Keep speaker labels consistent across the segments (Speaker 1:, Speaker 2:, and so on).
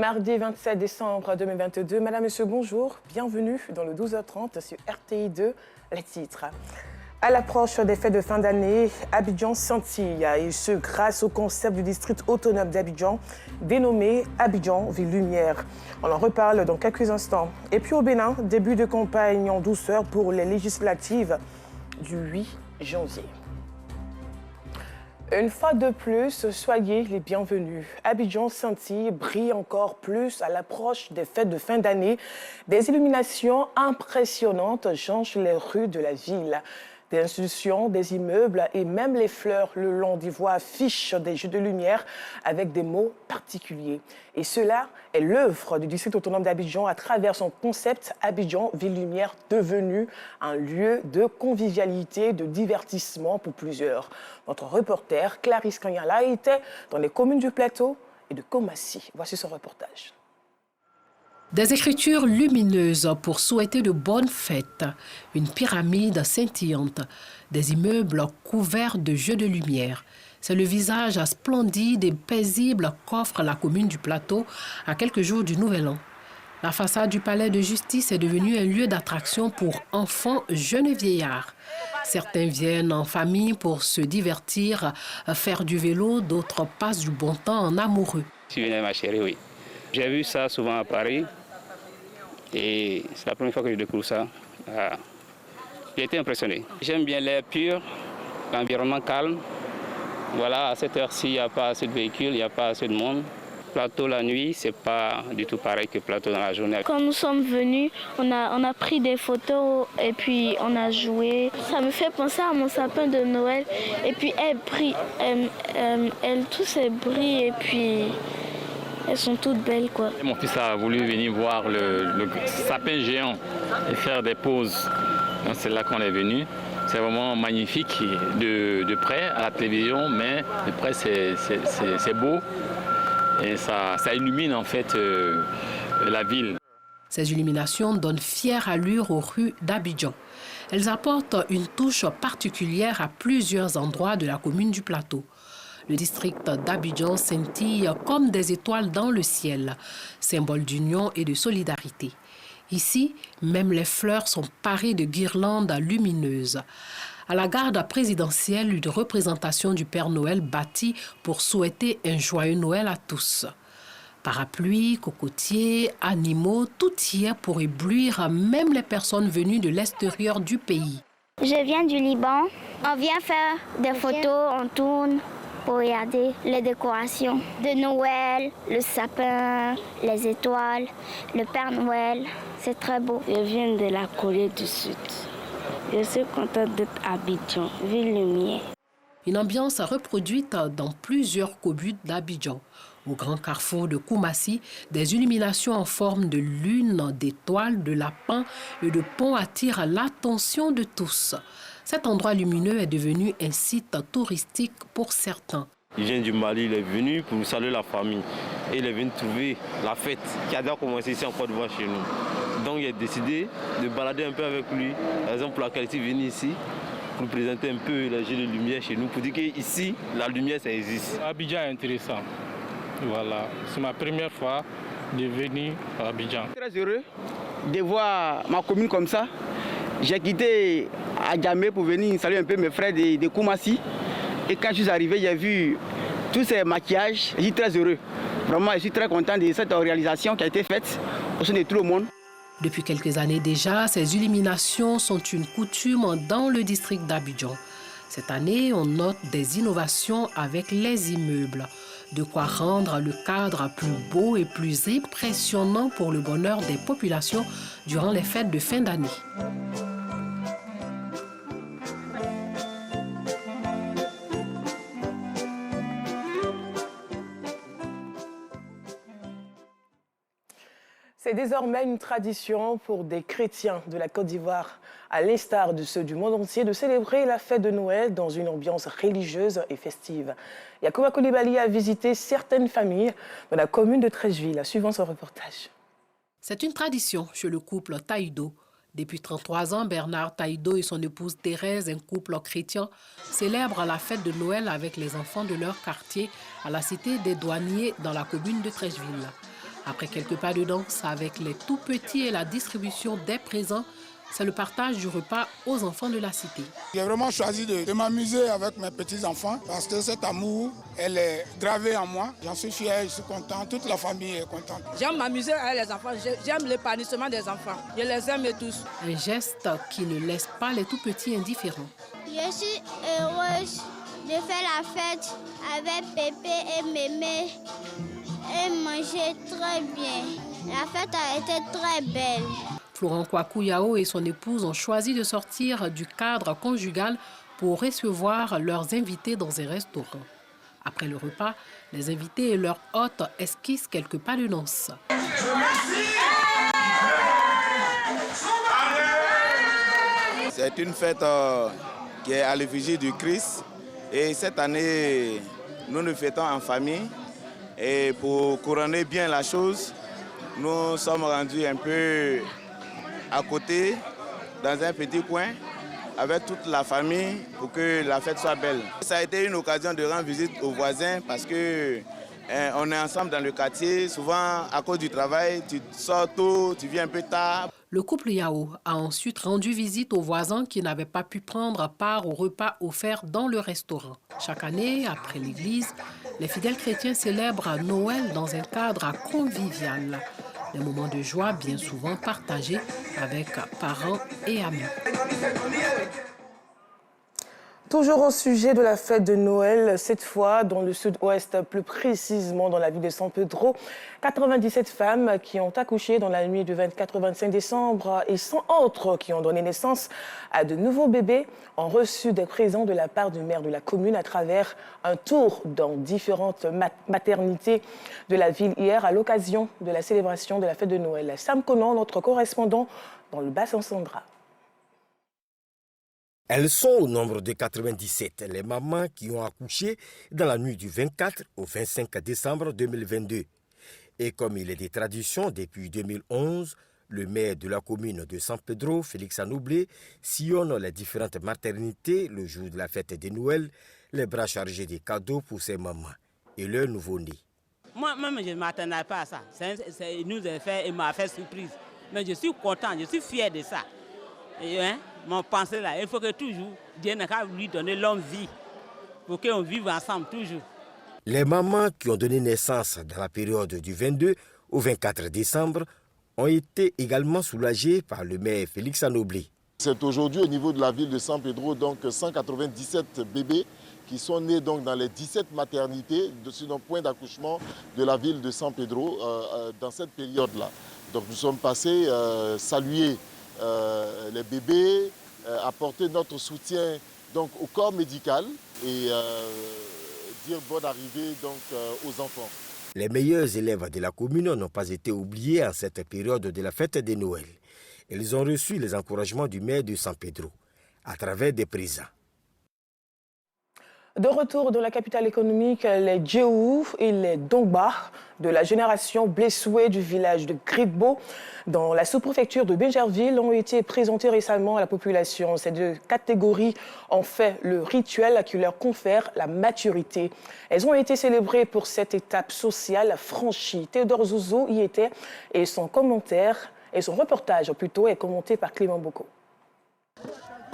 Speaker 1: Mardi 27 décembre 2022. Madame, Monsieur, bonjour. Bienvenue dans le 12h30 sur RTI2. Les titres. À l'approche des fêtes de fin d'année, Abidjan scintille, et ce grâce au concept du district autonome d'Abidjan, dénommé Abidjan Ville Lumière. On en reparle dans quelques instants. Et puis au Bénin, début de campagne en douceur pour les législatives du 8 janvier. Une fois de plus, soyez les bienvenus. Abidjan scintille brille encore plus à l'approche des fêtes de fin d'année. Des illuminations impressionnantes changent les rues de la ville. Des institutions, des immeubles et même les fleurs le long des voies affichent des jeux de lumière avec des mots particuliers. Et cela est l'œuvre du district autonome d'Abidjan à travers son concept Abidjan Ville Lumière, devenu un lieu de convivialité, de divertissement pour plusieurs. Notre reporter Clarisse Kanyala était dans les communes du Plateau et de Komassi. Voici son reportage.
Speaker 2: Des écritures lumineuses pour souhaiter de bonnes fêtes, une pyramide scintillante, des immeubles couverts de jeux de lumière. C'est le visage splendide et paisible qu'offre la commune du Plateau à quelques jours du Nouvel An. La façade du palais de justice est devenue un lieu d'attraction pour enfants, jeunes et vieillards. Certains viennent en famille pour se divertir, faire du vélo, d'autres passent du bon temps en amoureux.
Speaker 3: Je viens ma chérie, oui. J'ai vu ça souvent à Paris. Et c'est la première fois que je découvre ça. J'ai été impressionné. J'aime bien l'air pur, l'environnement calme. Voilà, à cette heure-ci, il n'y a pas assez de véhicules, il n'y a pas assez de monde. Plateau la nuit, c'est pas du tout pareil que plateau dans la journée.
Speaker 4: Quand nous sommes venus, on a pris des photos et puis on a joué. Ça me fait penser à mon sapin de Noël. Et puis elle tous elle brille et puis elles sont toutes belles, quoi.
Speaker 5: Mon fils a voulu venir voir le sapin géant et faire des pauses. Donc c'est là qu'on est venu. C'est vraiment magnifique de près à la télévision, mais de près c'est beau et ça illumine en fait la ville.
Speaker 2: Ces illuminations donnent fière allure aux rues d'Abidjan. Elles apportent une touche particulière à plusieurs endroits de la commune du Plateau. Le district d'Abidjan scintille comme des étoiles dans le ciel, symbole d'union et de solidarité. Ici, même les fleurs sont parées de guirlandes lumineuses. À la garde présidentielle, une représentation du Père Noël bâtie pour souhaiter un joyeux Noël à tous. Parapluies, cocotiers, animaux, tout y est pour éblouir même les personnes venues de l'extérieur du pays.
Speaker 4: Je viens du Liban. On vient faire des photos, on tourne pour regarder les décorations de Noël, le sapin, les étoiles, le Père Noël. C'est très beau.
Speaker 6: Je viens de la Corée du Sud. Je suis contente d'être à Abidjan, Ville Lumière.
Speaker 2: Une ambiance reproduite dans plusieurs communes d'Abidjan. Au grand carrefour de Komassi, des illuminations en forme de lune, d'étoiles, de lapins et de ponts attirent l'attention de tous. Cet endroit lumineux est devenu un site touristique pour certains.
Speaker 7: Il vient du Mali, il est venu pour saluer la famille. Et il est venu trouver la fête qui a déjà commencé ici en Côte d'Ivoire chez nous. Donc il a décidé de balader un peu avec lui. La raison pour laquelle il est venu ici, pour présenter un peu les jeux de lumière chez nous, pour dire qu'ici, la lumière, ça existe.
Speaker 8: Abidjan est intéressant. Voilà, c'est ma première fois de venir à Abidjan.
Speaker 9: Je suis très heureux de voir ma commune comme ça. J'ai quitté Adjamé pour venir saluer un peu mes frères de Komassi. Et quand je suis arrivé, j'ai vu tous ces maquillages. Je suis très heureux. Vraiment, je suis très content de cette réalisation qui a été faite au sein de tout le monde.
Speaker 2: Depuis quelques années déjà, ces illuminations sont une coutume dans le district d'Abidjan. Cette année, on note des innovations avec les immeubles. De quoi rendre le cadre plus beau et plus impressionnant pour le bonheur des populations durant les fêtes de fin d'année.
Speaker 1: C'est désormais une tradition pour des chrétiens de la Côte d'Ivoire, à l'instar de ceux du monde entier, de célébrer la fête de Noël dans une ambiance religieuse et festive. Yacouba Koulibaly a visité certaines familles dans la commune de Treichville, suivant son reportage.
Speaker 2: C'est une tradition chez le couple Taïdo. Depuis 33 ans, Bernard Taïdo et son épouse Thérèse, un couple chrétien, célèbrent la fête de Noël avec les enfants de leur quartier à la cité des douaniers dans la commune de Treichville. Après quelques pas de danse avec les tout-petits et la distribution des présents, c'est le partage du repas aux enfants de la cité.
Speaker 10: J'ai vraiment choisi de m'amuser avec mes petits-enfants parce que cet amour, elle est gravée en moi. J'en suis fier, je suis content, toute la famille est contente.
Speaker 11: J'aime m'amuser avec les enfants, j'aime l'épanouissement des enfants. Je les aime tous.
Speaker 2: Un geste qui ne laisse pas les tout-petits indifférents.
Speaker 4: Je suis heureuse de faire la fête avec Pépé et Mémé et manger très bien. La fête a été très belle.
Speaker 2: Florent Kwaku Yao et son épouse ont choisi de sortir du cadre conjugal pour recevoir leurs invités dans un restaurant. Après le repas, les invités et leurs hôtes esquissent quelques pas de danse.
Speaker 12: C'est une fête qui est à l'effigie du Christ. Et cette année, nous nous fêtons en famille. Et pour couronner bien la chose, nous sommes rendus un peu à côté, dans un petit coin, avec toute la famille pour que la fête soit belle. Ça a été une occasion de rendre visite aux voisins parce que on est ensemble dans le quartier. Souvent, à cause du travail, tu sors tôt, tu viens un peu tard.
Speaker 2: Le couple Yao a ensuite rendu visite aux voisins qui n'avaient pas pu prendre part au repas offert dans le restaurant. Chaque année, après l'église, les fidèles chrétiens célèbrent Noël dans un cadre convivial. Des moments de joie bien souvent partagés avec parents et amis.
Speaker 1: Toujours au sujet de la fête de Noël, cette fois dans le sud-ouest, plus précisément dans la ville de San Pedro, 97 femmes qui ont accouché dans la nuit du 24 au 25 décembre et 100 autres qui ont donné naissance à de nouveaux bébés ont reçu des présents de la part du maire de la commune à travers un tour dans différentes maternités de la ville hier à l'occasion de la célébration de la fête de Noël. Sam Conan, notre correspondant dans le bassin Sandra.
Speaker 13: Elles sont au nombre de 97, les mamans qui ont accouché dans la nuit du 24 au 25 décembre 2022. Et comme il est des traditions depuis 2011, le maire de la commune de San Pedro, Félix Anoblé, sillonne les différentes maternités le jour de la fête de Noël, les bras chargés de cadeaux pour ses mamans et leurs nouveau-nés.
Speaker 14: Moi-même, je ne m'attendais pas à ça. Il m'a fait surprise. Mais je suis content, je suis fier de ça. Et, mon pensée là, il faut que toujours Dieu n'a qu'à lui donner longue vie pour qu'on vive ensemble toujours.
Speaker 13: Les mamans qui ont donné naissance dans la période du 22 au 24 décembre ont été également soulagées par le maire Félix Anoblé.
Speaker 15: C'est aujourd'hui au niveau de la ville de San Pedro, donc 197 bébés qui sont nés donc dans les 17 maternités sur nos points d'accouchement de la ville de San Pedro dans cette période-là. Donc nous sommes passés saluer les bébés, apporter notre soutien donc, au corps médical et dire bonne arrivée donc, aux enfants.
Speaker 13: Les meilleurs élèves de la commune n'ont pas été oubliés en cette période de la fête de Noël. Ils ont reçu les encouragements du maire de San Pedro à travers des présents.
Speaker 1: De retour dans la capitale économique, les Djéhou et les Dongba de la génération Blessoué du village de Grigbo dans la sous-préfecture de Bingerville ont été présentés récemment à la population. Ces deux catégories ont fait le rituel qui leur confère la maturité. Elles ont été célébrées pour cette étape sociale franchie. Théodore Zouzou y était et son reportage plutôt est commenté par Clément Boko.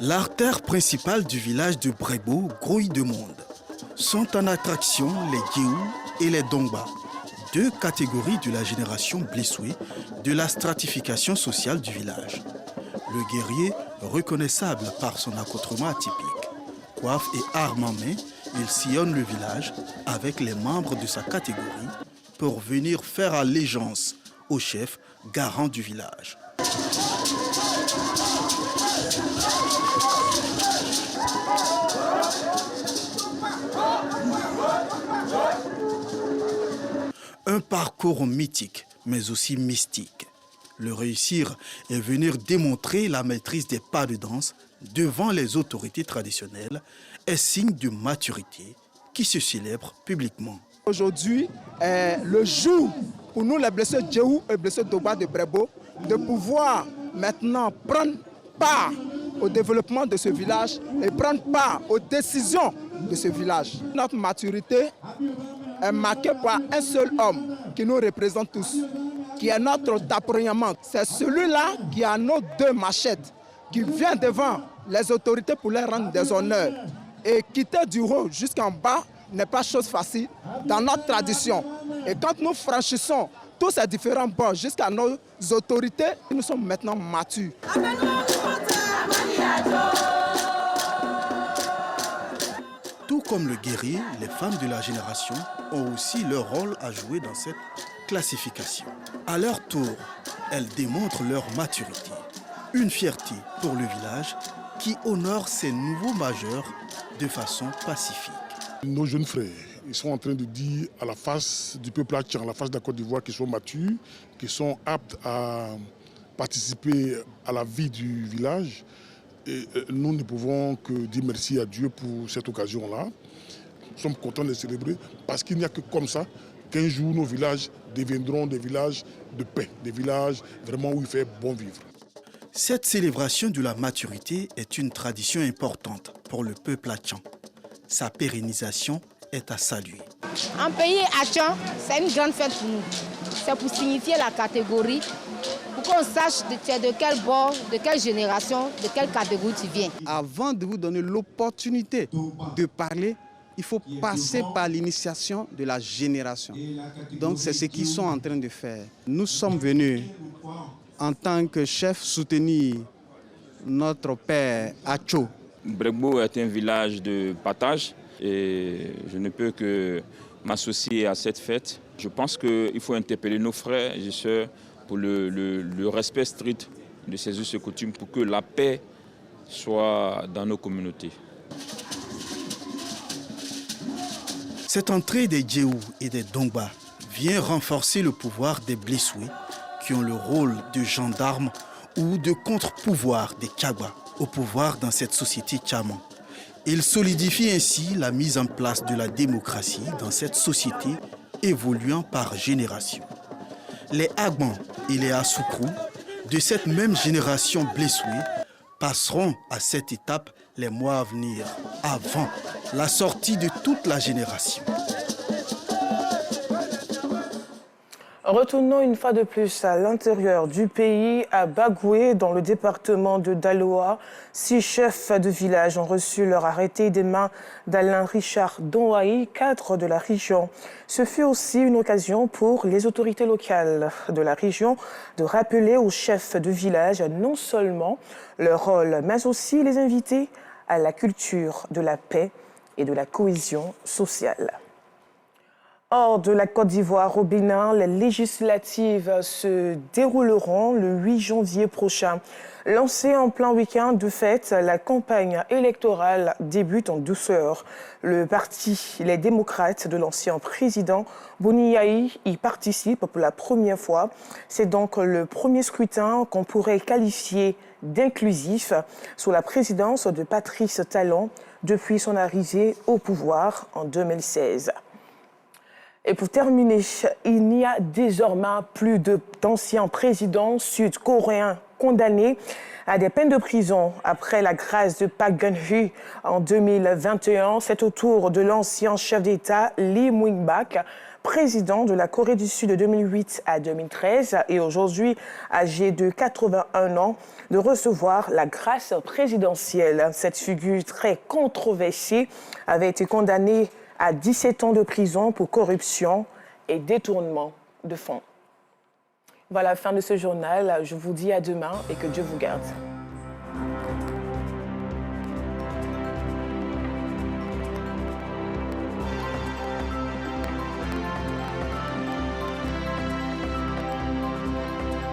Speaker 16: L'artère principale du village de Brebo grouille de monde. Sont en attraction les Djéhou et les Dongba, deux catégories de la génération Blessoué de la stratification sociale du village. Le guerrier, reconnaissable par son accoutrement atypique, coiffe et arme en main, il sillonne le village avec les membres de sa catégorie pour venir faire allégeance au chef garant du village. Un parcours mythique, mais aussi mystique. Le réussir est venir démontrer la maîtrise des pas de danse devant les autorités traditionnelles est signe de maturité qui se célèbre publiquement.
Speaker 17: Aujourd'hui est le jour pour nous les blessés Djéhou et blessés Dongba de Brebo de pouvoir maintenant prendre part au développement de ce village et prendre part aux décisions de ce village. Notre maturité est marquée par un seul homme qui nous représente tous, qui est notre Taproyaman. C'est celui-là qui a nos 2 machettes, qui vient devant les autorités pour leur rendre des honneurs. Et quitter du haut jusqu'en bas n'est pas chose facile dans notre tradition. Et quand nous franchissons tous ces différents bords jusqu'à nos autorités, nous sommes maintenant matures.
Speaker 16: Tout comme le guerrier, les femmes de la génération ont aussi leur rôle à jouer dans cette classification. À leur tour, elles démontrent leur maturité. Une fierté pour le village qui honore ses nouveaux majeurs de façon pacifique.
Speaker 18: Nos jeunes frères, ils sont en train de dire à la face du peuple hatchan, à la face de la Côte d'Ivoire, qu'ils sont matures, qu'ils sont aptes à participer à la vie du village. Et nous ne pouvons que dire merci à Dieu pour cette occasion-là. Nous sommes contents de les célébrer parce qu'il n'y a que comme ça qu'un jour nos villages deviendront des villages de paix, des villages vraiment où il fait bon vivre.
Speaker 16: Cette célébration de la maturité est une tradition importante pour le peuple hatchan. Sa pérennisation est à saluer.
Speaker 19: En pays hatchan, c'est une grande fête pour nous. C'est pour signifier la catégorie, pour qu'on sache de quel bord, de quelle génération, de quelle catégorie tu viens.
Speaker 17: Avant de vous donner l'opportunité de parler, il faut passer par l'initiation de la génération. Donc c'est ce qu'ils sont en train de faire. Nous sommes venus en tant que chef soutenir notre père Acho.
Speaker 20: Bregbo est un village de partage et je ne peux que m'associer à cette fête. Je pense qu'il faut interpeller nos frères et sœurs pour le respect strict de ces us et coutumes pour que la paix soit dans nos communautés.
Speaker 16: Cette entrée des Djéhou et des Dongba vient renforcer le pouvoir des Blessoués qui ont le rôle de gendarmes ou de contre-pouvoir des Kagba au pouvoir dans cette société tchaman. Il solidifie ainsi la mise en place de la démocratie dans cette société évoluant par génération. Les Agban et les Assoukrou de cette même génération Blessoué passeront à cette étape les mois à venir, avant la sortie de toute la génération.
Speaker 1: Retournons une fois de plus à l'intérieur du pays, à Bagoué, dans le département de Daloa. 6 chefs de village ont reçu leur arrêté des mains d'Alain Richard Donwaï, cadre de la région. Ce fut aussi une occasion pour les autorités locales de la région de rappeler aux chefs de village non seulement leur rôle, mais aussi les inviter à la culture de la paix et de la cohésion sociale. Hors de la Côte d'Ivoire, au Bénin, les législatives se dérouleront le 8 janvier prochain. Lancée en plein week-end de fête, la campagne électorale débute en douceur. Le parti Les Démocrates de l'ancien président Boni Yayi y participe pour la première fois. C'est donc le premier scrutin qu'on pourrait qualifier d'inclusif sous la présidence de Patrice Talon depuis son arrivée au pouvoir en 2016. Et pour terminer, il n'y a désormais plus d'anciens présidents sud-coréens condamnés à des peines de prison après la grâce de Park Geun-hye en 2021. C'est au tour de l'ancien chef d'État Lee Myung-bak, président de la Corée du Sud de 2008 à 2013 et aujourd'hui âgé de 81 ans, de recevoir la grâce présidentielle. Cette figure très controversée avait été condamnée à 17 ans de prison pour corruption et détournement de fonds. Voilà la fin de ce journal. Je vous dis à demain et que Dieu vous garde.